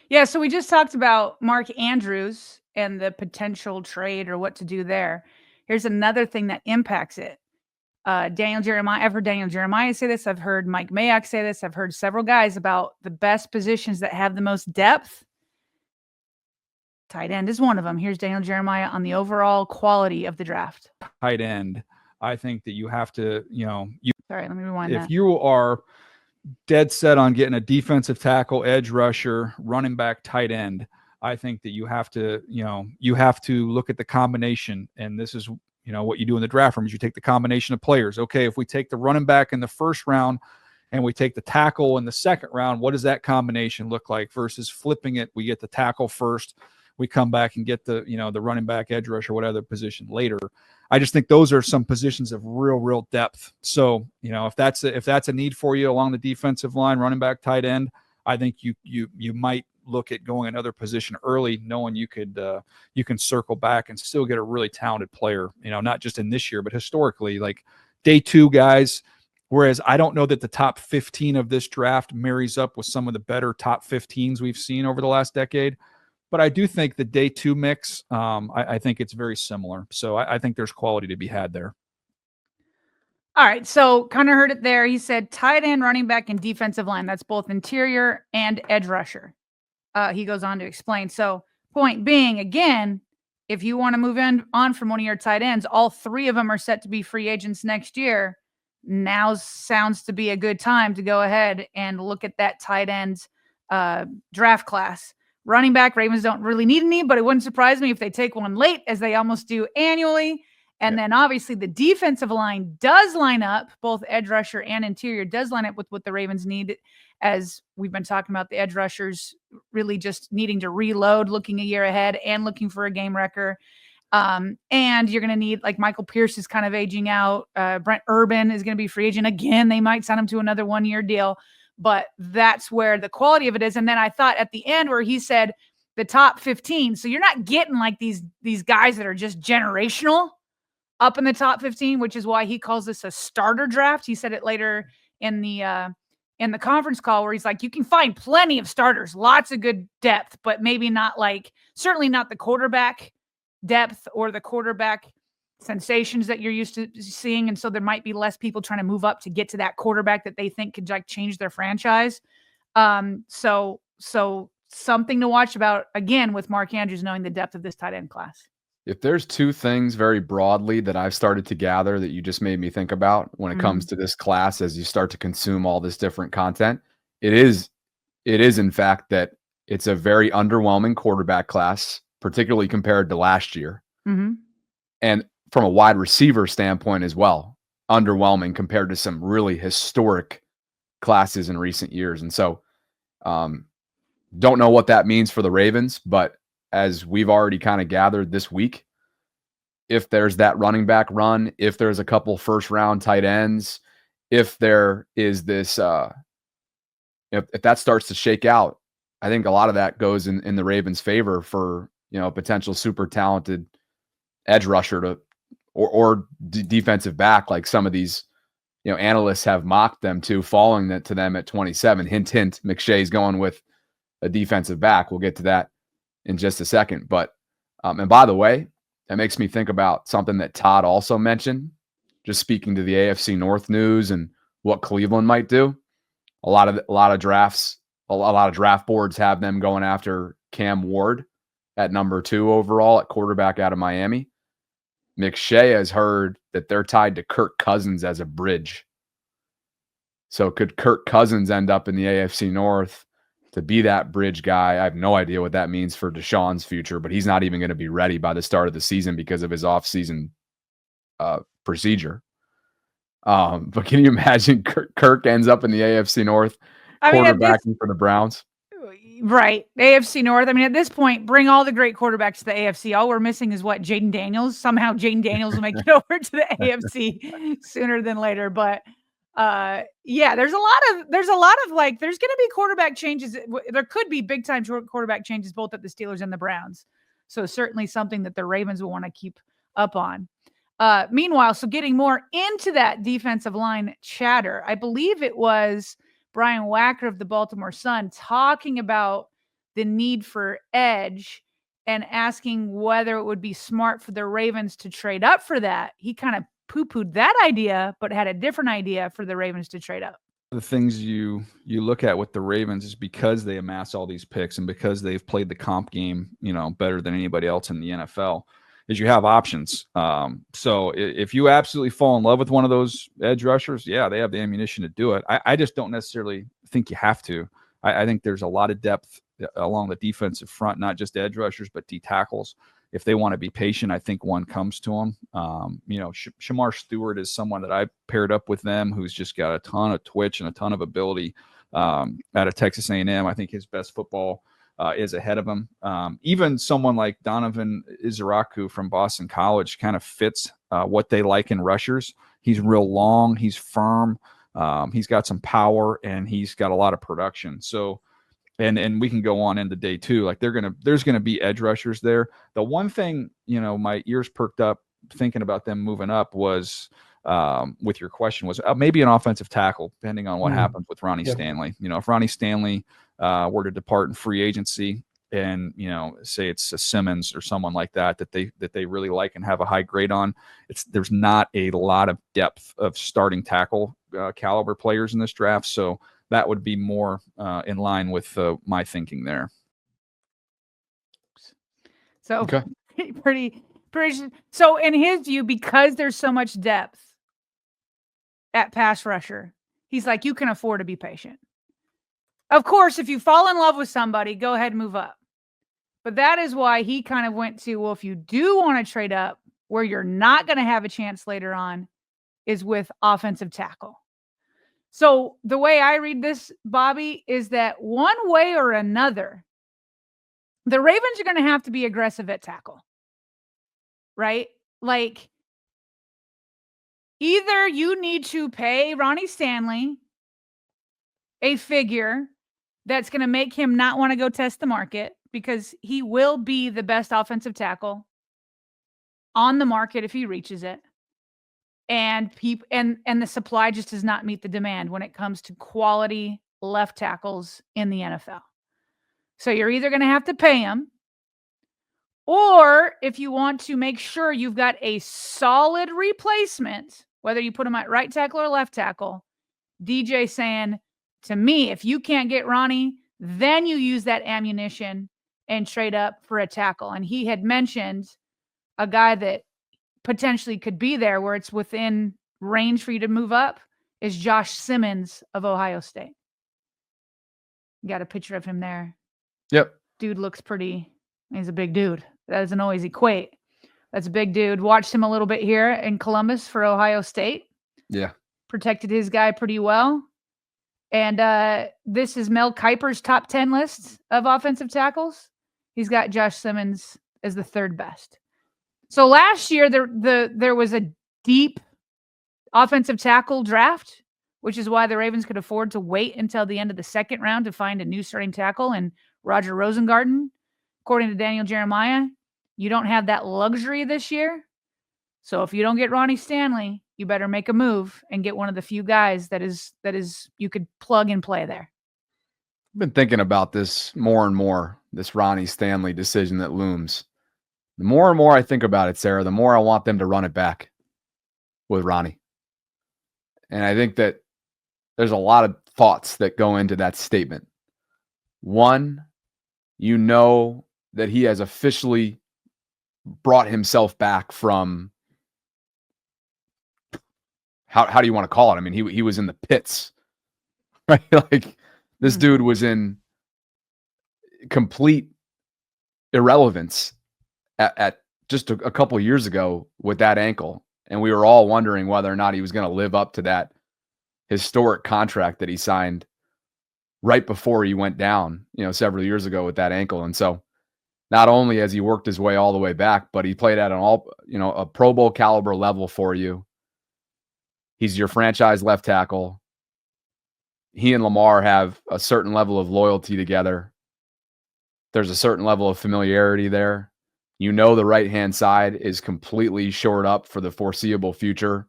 Yeah, so we just talked about Mark Andrews and the potential trade or what to do there. Here's another thing that impacts it. Daniel Jeremiah, I've heard Daniel Jeremiah say this. I've heard Mike Mayock say this. I've heard several guys about the best positions that have the most depth. Tight end is one of them. Here's Daniel Jeremiah on the overall quality of the draft. Tight end, I think that you have to, Sorry, let me rewind if that. you are dead set on getting a defensive tackle, edge rusher, running back, tight end, I think that you have to, you have to look at the combination. And this is, what you do in the draft room is you take the combination of players. Okay, if we take the running back in the first round and we take the tackle in the second round, what does that combination look like versus flipping it? We get the tackle first, we come back and get the, the running back, edge rusher, whatever position later. I just think those are some positions of real depth. So, if that's a need for you along the defensive line, running back, tight end, I think you might look at going another position early, knowing you can circle back and still get a really talented player, not just in this year, but historically, like day 2 guys. Whereas I don't know that the top 15 of this draft marries up with some of the better top 15s we've seen over the last decade. But I do think the day 2 mix, I think it's very similar. So I think there's quality to be had there. All right, so kind of heard it there. He said tight end, running back, and defensive line. That's both interior and edge rusher. He goes on to explain. So point being, again, if you want to move on from one of your tight ends, all 3 of them are set to be free agents next year. Now sounds to be a good time to go ahead and look at that tight end draft class. Running back, Ravens don't really need any, but it wouldn't surprise me if they take one late, as they almost do annually. And then obviously the defensive line does line up, both edge rusher and interior does line up with what the Ravens need, as we've been talking about the edge rushers really just needing to reload, looking a year ahead and looking for a game wrecker. And you're going to need, like, Michael Pierce is kind of aging out. Brent Urban is going to be free agent again. They might sign him to another 1-year deal, but that's where the quality of it is. And then I thought at the end where he said the top 15. So you're not getting like these guys that are just generational up in the top 15, which is why he calls this a starter draft. He said it later in the conference call where he's like, you can find plenty of starters, lots of good depth, but maybe not certainly not the quarterback depth or the quarterback sensations that you're used to seeing. And so there might be less people trying to move up to get to that quarterback that they think could change their franchise. So something to watch about, again, with Mark Andrews, knowing the depth of this tight end class. If there's 2 things very broadly that I've started to gather that you just made me think about when it comes to this class, as you start to consume all this different content, it is in fact that it's a very underwhelming quarterback class, particularly compared to last year. And from a wide receiver standpoint as well, underwhelming compared to some really historic classes in recent years. And so don't know what that means for the Ravens, but as we've already kind of gathered this week, if there's that running back run, if there's a couple first round tight ends, if there is this, if that starts to shake out, I think a lot of that goes in the Ravens' favor for, a potential super talented edge rusher or defensive back, like some of these, analysts have mocked them to, falling to them at 27. Hint, hint, McShay's going with a defensive back. We'll get to that in just a second. But, and by the way, that makes me think about something that Todd also mentioned, just speaking to the AFC North news and what Cleveland might do. A lot of drafts, a lot of draft boards have them going after Cam Ward at number 2 overall at quarterback out of Miami. McShay has heard that they're tied to Kirk Cousins as a bridge. So could Kirk Cousins end up in the AFC North to be that bridge guy? I have no idea what that means for Deshaun's future, but he's not even going to be ready by the start of the season because of his offseason procedure. But can you imagine Kirk ends up in the AFC North quarterbacking for the Browns? Right. AFC North. I mean, at this point, bring all the great quarterbacks to the AFC. All we're missing is what? Jaden Daniels. Somehow Jaden Daniels will make it over to the AFC sooner than later. But yeah, there's a lot of there's going to be quarterback changes. There could be big time quarterback changes both at the Steelers and the Browns. So certainly something that the Ravens will want to keep up on. Meanwhile, so getting more into that defensive line chatter, I believe it was Brian Wacker of the Baltimore Sun talking about the need for edge and asking whether it would be smart for the Ravens to trade up for that. He kind of poo-pooed that idea, but had a different idea for the Ravens to trade up. The things you look at with the Ravens is because they amass all these picks and because they've played the comp game, better than anybody else in the NFL, is you have options. So if you absolutely fall in love with one of those edge rushers, yeah, they have the ammunition to do it. I just don't necessarily think you have to. I think there's a lot of depth along the defensive front, not just edge rushers, but D tackles. If they want to be patient, I think one comes to them. Shamar Stewart is someone that I paired up with them who's just got a ton of twitch and a ton of ability out of Texas A&M. I think his best football is ahead of him. Even someone like Donovan Izaraku from Boston College kind of fits what they like in rushers. He's real long. He's firm. He's got some power, and he's got a lot of production. So, and we can go on into day two. Like there's gonna be edge rushers there. The one thing, my ears perked up thinking about them moving up was with your question was maybe an offensive tackle, depending on what happens with Ronnie Stanley. If Ronnie Stanley were to depart in free agency, and say it's a Simmons or someone like that they really like and have a high grade on, there's not a lot of depth of starting tackle caliber players in this draft. So that would be more in line with my thinking there. So okay. pretty. So in his view, because there's so much depth at pass rusher, he's like, you can afford to be patient. Of course, if you fall in love with somebody, go ahead and move up. But that is why he kind of went to, well, if you do want to trade up where you're not going to have a chance later on is with offensive tackle. So the way I read this, Bobby, is that one way or another, the Ravens are going to have to be aggressive at tackle, right? Like either you need to pay Ronnie Stanley a figure that's going to make him not want to go test the market, because he will be the best offensive tackle on the market if he reaches it. And the supply just does not meet the demand when it comes to quality left tackles in the NFL. So you're either going to have to pay him, or if you want to make sure you've got a solid replacement, whether you put him at right tackle or left tackle, DJ saying to me, if you can't get Ronnie, then you use that ammunition and trade up for a tackle. And he had mentioned a guy that potentially could be there where it's within range for you to move up is Josh Simmons of Ohio State. You got a picture of him there. Yep. Dude looks pretty. He's a big dude. That doesn't always equate. That's a big dude. Watched him a little bit here in Columbus for Ohio State. Yeah. Protected his guy pretty well. And this is Mel Kiper's top 10 list of offensive tackles. He's got Josh Simmons as the third best. So last year there was a deep offensive tackle draft, which is why the Ravens could afford to wait until the end of the second round to find a new starting tackle and Roger Rosengarten. According to Daniel Jeremiah, you don't have that luxury this year. So if you don't get Ronnie Stanley, you better make a move and get one of the few guys that is you could plug and play there. I've been thinking about this more and more, this Ronnie Stanley decision that looms. The more and more I think about it, Sarah, the more I want them to run it back with Ronnie. And I think that there's a lot of thoughts that go into that statement. One, that he has officially brought himself back from, how do you want to call it? I mean, he was in the pits, right? Like this dude was in complete irrelevance at just a couple of years ago with that ankle. And we were all wondering whether or not he was going to live up to that historic contract that he signed right before he went down, several years ago with that ankle. And so not only has he worked his way all the way back, but he played at a Pro Bowl caliber level for you. He's your franchise left tackle. He and Lamar have a certain level of loyalty together. There's a certain level of familiarity there. The right-hand side is completely shored up for the foreseeable future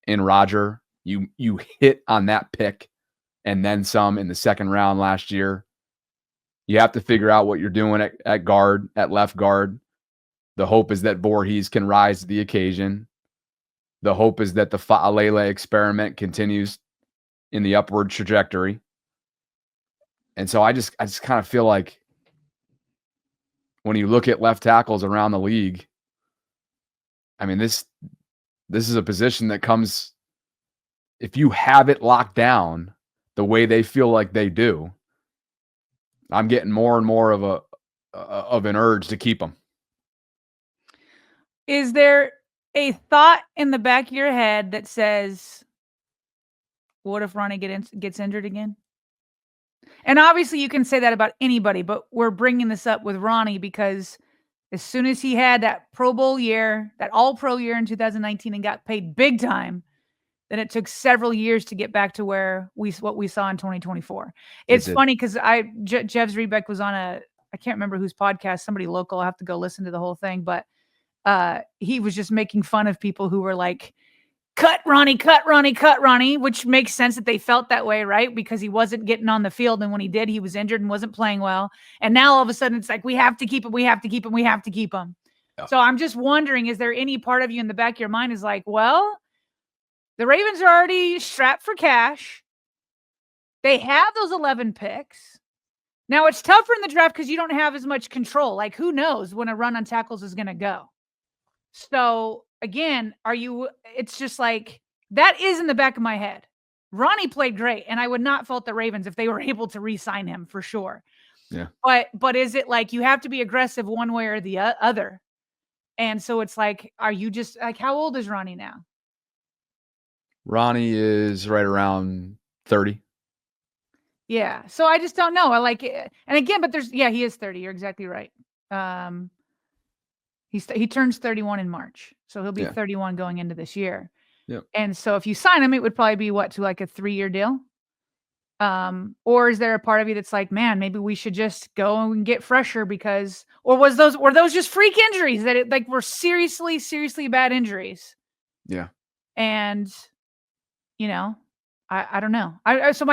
in Roger. You hit on that pick and then some in the second round last year. You have to figure out what you're doing at guard, at left guard. The hope is that Voorhees can rise to the occasion. The hope is that the Fa'alele experiment continues in the upward trajectory. And so I just kind of feel like when you look at left tackles around the league, I mean, this is a position that comes, if you have it locked down the way they feel like they do, I'm getting more and more of an urge to keep them. Is there a thought in the back of your head that says, what if Ronnie gets injured again? And obviously you can say that about anybody, but we're bringing this up with Ronnie because as soon as he had that Pro Bowl year, that All-Pro year in 2019 and got paid big time, then it took several years to get back to what we saw in 2024. It's funny because Jeff Zrebeck was on I can't remember whose podcast, somebody local. I'll have to go listen to the whole thing, but he was just making fun of people who were like, cut Ronnie, which makes sense that they felt that way, right? Because he wasn't getting on the field. And when he did, he was injured and wasn't playing well. And now all of a sudden it's like, we have to keep him. Yeah. So I'm just wondering, is there any part of you in the back of your mind is like, well, the Ravens are already strapped for cash. They have those 11 picks. Now it's tougher in the draft because you don't have as much control. Like, who knows when a run on tackles is going to go? So again, it's just like, that is in the back of my head. Ronnie played great, and I would not fault the Ravens if they were able to re-sign him for sure. Yeah. But is it like you have to be aggressive one way or the other? And so it's like, are you just like, how old is Ronnie now? Ronnie is right around 30. Yeah. So I just don't know. I like it. And again, but he is 30. You're exactly right. He turns 31 in March. So he'll be 31 going into this year. Yeah. And so if you sign him, it would probably be to like a 3-year deal. Or is there a part of you that's like, man, maybe we should just go and get fresher or were those just freak injuries that were seriously, seriously bad injuries? Yeah. And I don't know. So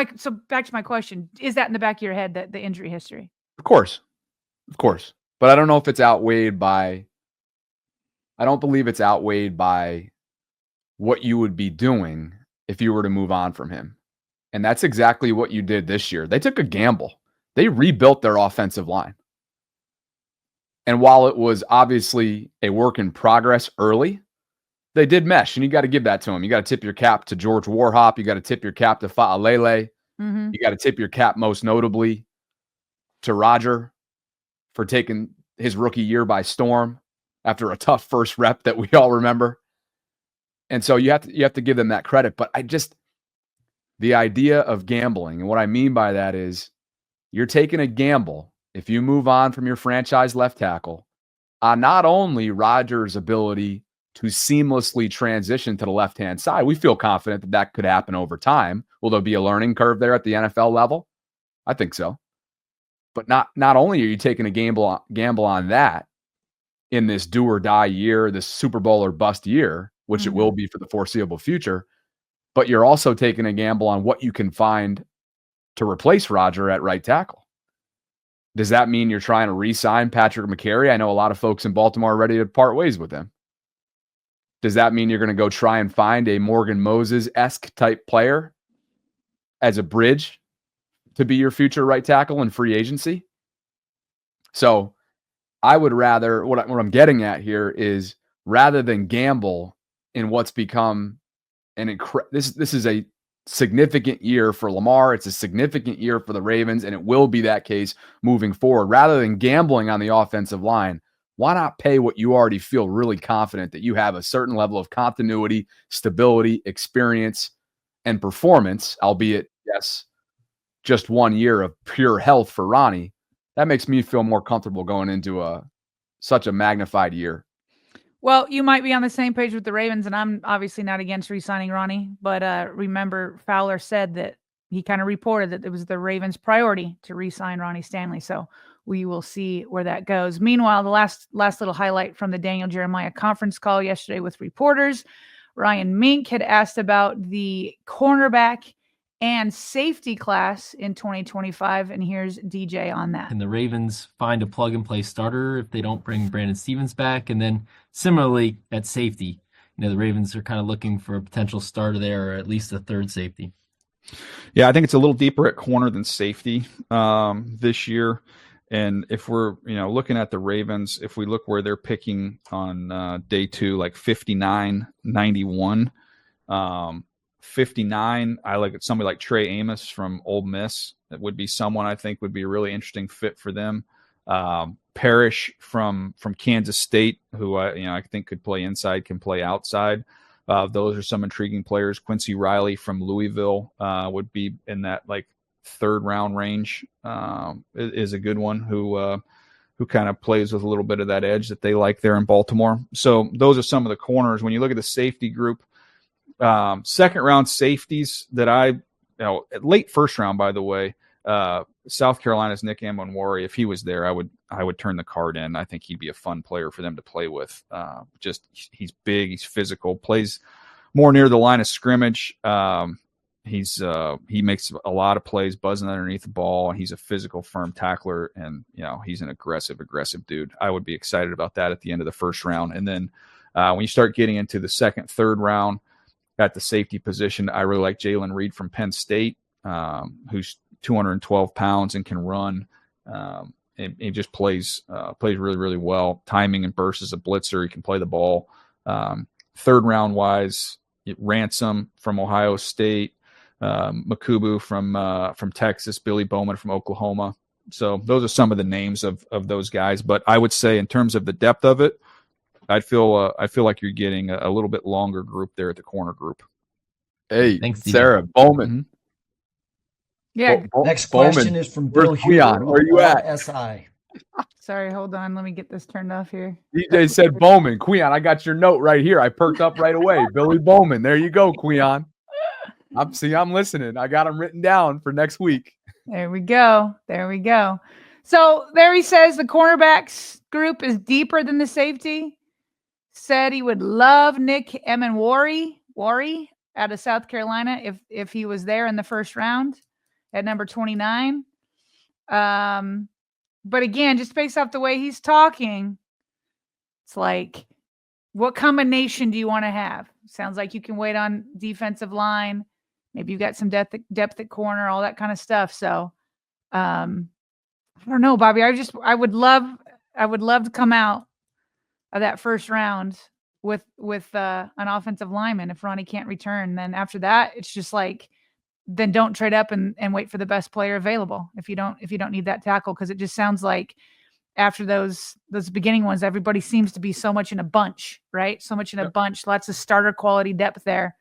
back to my question, is that in the back of your head, that the injury history? Of course. But I don't know if it's outweighed by, I don't believe it's outweighed by what you would be doing if you were to move on from him. And that's exactly what you did this year. They took a gamble. They rebuilt their offensive line. And while it was obviously a work in progress early, they did mesh, and you got to give that to them. You got to tip your cap to George Warhop. You got to tip your cap to Fa'alele. Mm-hmm. You got to tip your cap most notably to Roger for taking his rookie year by storm after a tough first rep that we all remember. And so you have to give them that credit. But the idea of gambling, and what I mean by that is you're taking a gamble if you move on from your franchise left tackle on not only Roger's ability to seamlessly transition to the left-hand side. We feel confident that could happen over time. Will there be a learning curve there at the NFL level? I think so. But not only are you taking a gamble on that in this do or die year, this Super Bowl or bust year, which it will be for the foreseeable future, but you're also taking a gamble on what you can find to replace Roger at right tackle. Does that mean you're trying to re-sign Patrick McCary? I know a lot of folks in Baltimore are ready to part ways with him. Does that mean you're going to go try and find a Morgan Moses-esque type player as a bridge to be your future right tackle in free agency? So I would rather, what I'm getting at here is, rather than gamble in what's become this is a significant year for Lamar. It's a significant year for the Ravens, and it will be that case moving forward. Rather than gambling on the offensive line, why not pay what you already feel really confident that you have a certain level of continuity, stability, experience, and performance, albeit, yes, just 1 year of pure health for Ronnie. That makes me feel more comfortable going into such a magnified year. Well, you might be on the same page with the Ravens, and I'm obviously not against re-signing Ronnie, but remember Fowler said that he kind of reported that it was the Ravens' priority to re-sign Ronnie Stanley. So we will see where that goes. Meanwhile, the last little highlight from the Daniel Jeremiah conference call yesterday with reporters, Ryan Mink had asked about the cornerback and safety class in 2025. And here's DJ on that. Can the Ravens find a plug-and-play starter if they don't bring Brandon Stevens back? And then similarly at safety, the Ravens are kind of looking for a potential starter there, or at least a third safety. Yeah, I think it's a little deeper at corner than safety this year. And if we're, looking at the Ravens, if we look where they're picking on day 2, like 59, 91, 59, I like somebody like Trey Amos from Ole Miss. That would be someone I think would be a really interesting fit for them. Parrish from Kansas State, who I think could play inside, can play outside. Those are some intriguing players. Quincy Riley from Louisville would be in that like 3rd round range. Is a good one who kind of plays with a little bit of that edge that they like there in Baltimore. So those are some of the corners. When you look at the safety group, 2nd round safeties that late 1st round, by the way, South Carolina's Nick Amonwari, if he was there, I would turn the card in. I think he'd be a fun player for them to play with. He's big, he's physical, plays more near the line of scrimmage. He makes a lot of plays buzzing underneath the ball, and he's a physical, firm tackler, and he's an aggressive dude. I would be excited about that at the end of the 1st round. And then when you start getting into the 2nd, 3rd round at the safety position, I really like Jalen Reed from Penn State, who's 212 pounds and can run. He just plays really, really well. Timing and burst as a blitzer. He can play the ball. 3rd round wise, Ransom from Ohio State, Makubu from Texas, Billy Bowman from Oklahoma. So those are some of the names of those guys. But I would say in terms of the depth of it, I feel like you're getting a little bit longer group there at the corner group. Hey, thanks, Sarah Bowman. Mm-hmm. Yeah. Next question is from Bill Huber. Where you at? SI. Sorry, hold on. Let me get this turned off here. DJ said Bowman. Queon, I got your note right here. I perked up right away. Billy Bowman. There you go, Queon. I'm listening. I got them written down for next week. There we go. So there he says the cornerbacks group is deeper than the safety. Said he would love Nick Emenwari out of South Carolina if he was there in the 1st round at number 29. But again, just based off the way he's talking, it's like, what combination do you want to have? Sounds like you can wait on defensive line. Maybe you've got some depth at corner, all that kind of stuff. So I don't know, Bobby. I would love to come out of that 1st round with an offensive lineman. If Ronnie can't return, then after that, it's just like, then don't trade up and wait for the best player available if you don't need that tackle, because it just sounds like after those beginning ones, everybody seems to be so much in a bunch, right? So much in a bunch, lots of starter quality depth there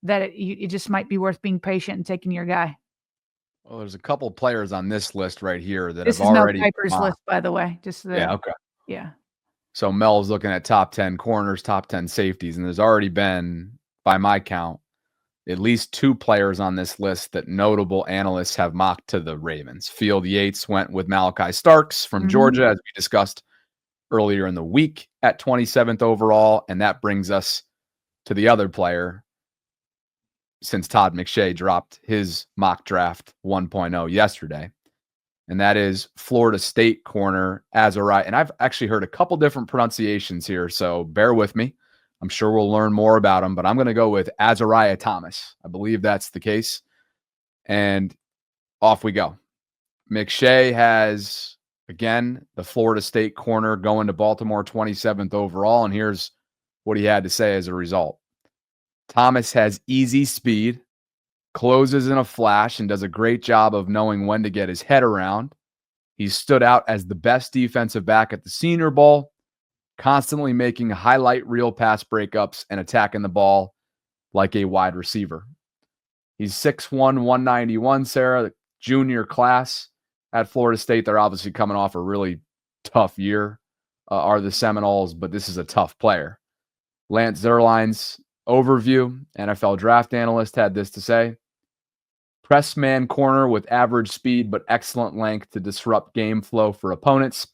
that it just might be worth being patient and taking your guy. Well, there's a couple of players on this list right here that this have is already. No Piper's list, by the way. Okay. Yeah. So Mel's looking at top 10 corners, top 10 safeties, and there's already been, by my count, at least 2 players on this list that notable analysts have mocked to the Ravens. Field Yates went with Malachi Starks from Georgia, as we discussed earlier in the week, at 27th overall. And that brings us to the other player, since Todd McShay dropped his mock draft 1.0 yesterday. And that is Florida State corner Azariah. And I've actually heard a couple different pronunciations here, so bear with me. I'm sure we'll learn more about him, but I'm going to go with Azariah Thomas. I believe that's the case. And off we go. McShay has, again, the Florida State corner going to Baltimore 27th overall. And here's what he had to say as a result. Thomas has easy speed, closes in a flash, and does a great job of knowing when to get his head around. He stood out as the best defensive back at the Senior Bowl, constantly making highlight reel pass breakups and attacking the ball like a wide receiver. He's 6'1", 191, Sarah, the junior class at Florida State. They're obviously coming off a really tough year, are the Seminoles, but this is a tough player. Lance Zierlein's overview, NFL draft analyst, had this to say. Press man corner with average speed but excellent length to disrupt game flow for opponents.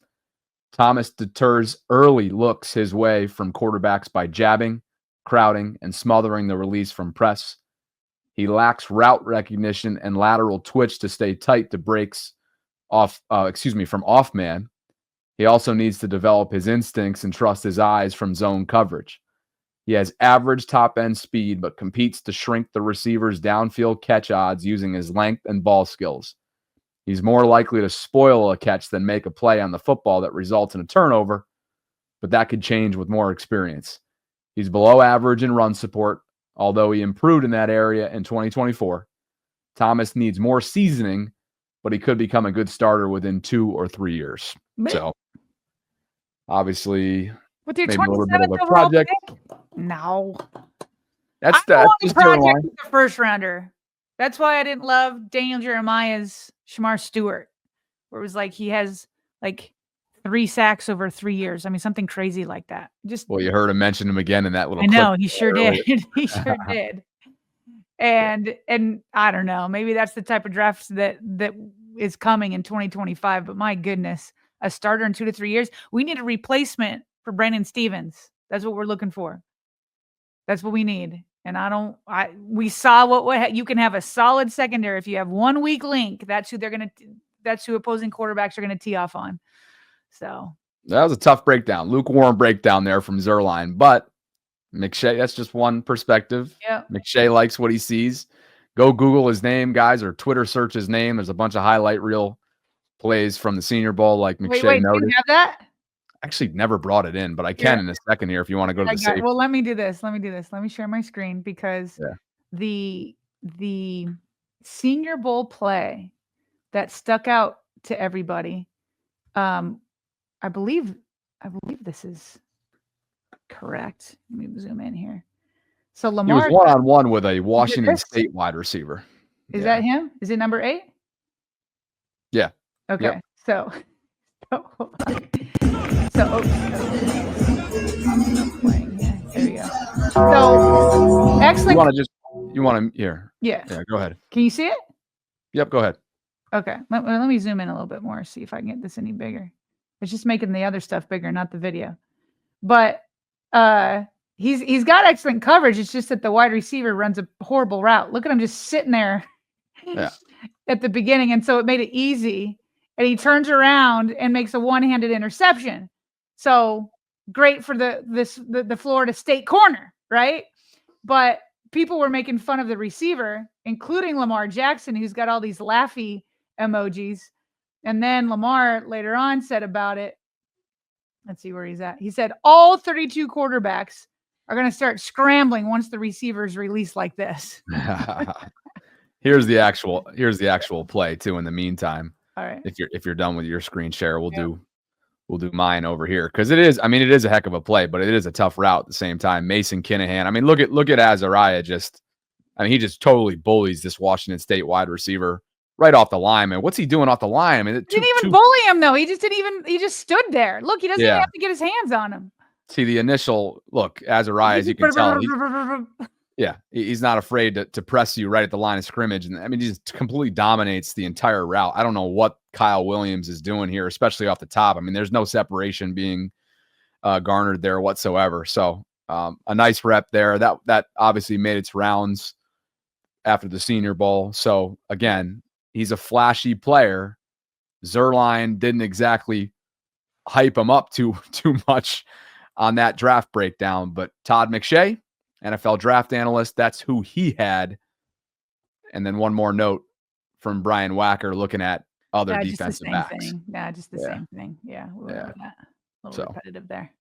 Thomas deters early looks his way from quarterbacks by jabbing, crowding, and smothering the release from press. He lacks route recognition and lateral twitch to stay tight to breaks from off man. He also needs to develop his instincts and trust his eyes from zone coverage. He has average top end speed, but competes to shrink the receiver's downfield catch odds using his length and ball skills. He's more likely to spoil a catch than make a play on the football that results in a turnover, but that could change with more experience. He's below average in run support, although he improved in that area in 2024. Thomas needs more seasoning, but he could become a good starter within 2 or 3 years. So, obviously, with your maybe a little bit of 27th a overall project. pick? No. That's I just project with the first rounder. That's why I didn't love Daniel Jeremiah's Shamar Stewart, where it was like he has like 3 sacks over 3 years. I mean, something crazy like that. Well, you heard him mention him again in that little I clip. know, he sure did. He sure did. And I don't know, maybe that's the type of drafts that is coming in 2025. But my goodness, a starter in 2 to 3 years. We need a replacement for Brandon Stevens. That's what we're looking for. That's what we need. And we saw what you can have a solid secondary if you have 1 weak link. That's who opposing quarterbacks are going to tee off on. So that was a tough breakdown, lukewarm breakdown there from Zerline. But McShay, that's just one perspective. Yeah. McShay likes what he sees. Go Google his name, guys, or Twitter search his name. There's a bunch of highlight reel plays from the Senior Bowl, like McShay wait, noted. do you have that? Actually, never brought it in, but I can in a second here if you want to go to the safety. Well, let me do this. Let me share my screen because the Senior Bowl play that stuck out to everybody. I believe this is correct. Let me zoom in here. So Lamar, he was one-on-one with a Washington State wide receiver. Is that him? Is it number 8? Yeah. Okay. Yep. So there you go. So excellent. You want to here? Yeah. Yeah. Go ahead. Can you see it? Yep. Go ahead. Okay. Let me zoom in a little bit more. See if I can get this any bigger. It's just making the other stuff bigger, not the video. But he's got excellent coverage. It's just that the wide receiver runs a horrible route. Look at him just sitting there at the beginning, and so it made it easy. And he turns around and makes a one-handed interception. So great for the Florida State corner, right? But people were making fun of the receiver, including Lamar Jackson, who's got all these laughy emojis. And then Lamar later on said about it, let's see where he's at. He said, all 32 quarterbacks are going to start scrambling once the receivers release like this. Here's the actual play too. In the meantime, all right. If you're done with your screen share, we'll do mine over here because it is a heck of a play, but it is a tough route at the same time. Mason Kinahan. I mean, look at Azariah. He just totally bullies this Washington State wide receiver right off the line. Man, what's he doing off the line? I mean, he didn't even bully him though. He just stood there. Look, he doesn't even have to get his hands on him. See the initial look, Azariah, as you can tell. He's not afraid to press you right at the line of scrimmage. And I mean, he just completely dominates the entire route. I don't know what Kyle Williams is doing here, especially off the top. I mean, there's no separation being garnered there whatsoever. So a nice rep there. That obviously made its rounds after the Senior Bowl. So again, he's a flashy player. Zerline didn't exactly hype him up too much on that draft breakdown, but Todd McShay, NFL draft analyst, that's who he had. And then one more note from Brian Wacker looking at other defensive backs. Just the same thing. Yeah, we were that. A little repetitive there.